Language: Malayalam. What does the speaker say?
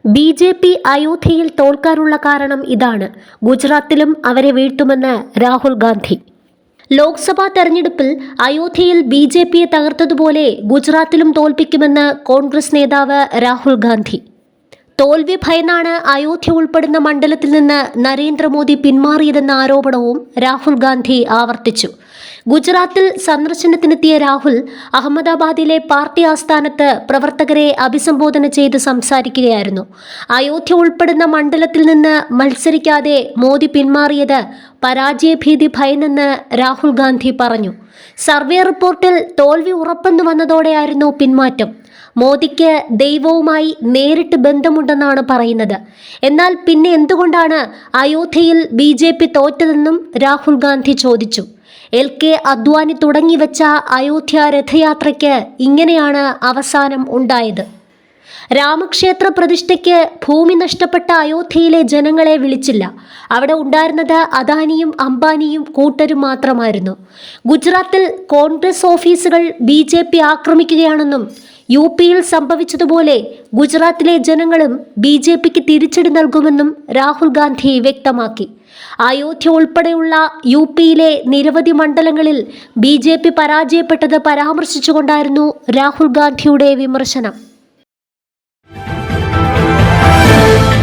ബി.ജെ.പി. അയോധ്യയിൽ തോൽക്കാനുള്ള കാരണം ഇതാണ്. ഗുജറാത്തിലും അവരെ വീഴ്ത്തുമെന്ന് രാഹുൽ ഗാന്ധി. ലോക്സഭാ തെരഞ്ഞെടുപ്പിൽ അയോധ്യയിൽ ബി.ജെ.പിയെ തകർത്തതുപോലെ ഗുജറാത്തിലും തോൽപ്പിക്കുമെന്ന് കോൺഗ്രസ് നേതാവ് രാഹുൽ ഗാന്ധി. തോൽവി ഭയന്നാണ് അയോധ്യ ഉൾപ്പെടുന്ന മണ്ഡലത്തിൽ നിന്ന് നരേന്ദ്രമോദി പിന്മാറിയതെന്ന ആരോപണവും രാഹുൽ ഗാന്ധി ആവർത്തിച്ചു. ഗുജറാത്തിൽ സന്ദർശനത്തിനെത്തിയ രാഹുൽ അഹമ്മദാബാദിലെ പാർട്ടി ആസ്ഥാനത്ത് പ്രവർത്തകരെ അഭിസംബോധന ചെയ്ത് സംസാരിക്കുകയായിരുന്നു. അയോധ്യ ഉൾപ്പെടുന്ന മണ്ഡലത്തിൽ നിന്ന് മത്സരിക്കാതെ മോദി പിന്മാറിയത് പരാജയഭീതി ഭയന്നെന്ന് രാഹുൽ ഗാന്ധി പറഞ്ഞു. സർവേ റിപ്പോർട്ടിൽ തോൽവി ഉറപ്പെന്ന് വന്നതോടെയായിരുന്നു പിന്മാറ്റം. മോദിക്ക് ദൈവവുമായി നേരിട്ട് ബന്ധമുണ്ടെന്നാണ് പറയുന്നത്. എന്നാൽ പിന്നെ എന്തുകൊണ്ടാണ് അയോധ്യയിൽ ബി.ജെ.പി. തോറ്റതെന്നും രാഹുൽ ഗാന്ധി ചോദിച്ചു. എൽ.കെ. അദ്വാനി തുടങ്ങിവെച്ച അയോധ്യ രഥയാത്രയ്ക്ക് ഇങ്ങനെയാണ് അവസാനം ഉണ്ടായത്. രാമക്ഷേത്ര പ്രതിഷ്ഠയ്ക്ക് ഭൂമി നഷ്ടപ്പെട്ട അയോധ്യയിലെ ജനങ്ങളെ വിളിച്ചില്ല. അവിടെ ഉണ്ടായിരുന്നത് അദാനിയും അംബാനിയും കൂട്ടരും മാത്രമായിരുന്നു. ഗുജറാത്തിൽ കോൺഗ്രസ് ഓഫീസുകൾ ബി.ജെ.പി. ആക്രമിക്കുകയാണെന്നും യു.പിയിൽ സംഭവിച്ചതുപോലെ ഗുജറാത്തിലെ ജനങ്ങളും ബി.ജെ.പിക്ക് തിരിച്ചടി നൽകുമെന്നും രാഹുൽ ഗാന്ധി വ്യക്തമാക്കി. അയോധ്യ ഉൾപ്പെടെയുള്ള യു.പിയിലെ നിരവധി മണ്ഡലങ്ങളിൽ ബി.ജെ.പി. പരാജയപ്പെട്ടത് പരാമർശിച്ചുകൊണ്ടായിരുന്നു രാഹുൽ ഗാന്ധിയുടെ വിമർശനം.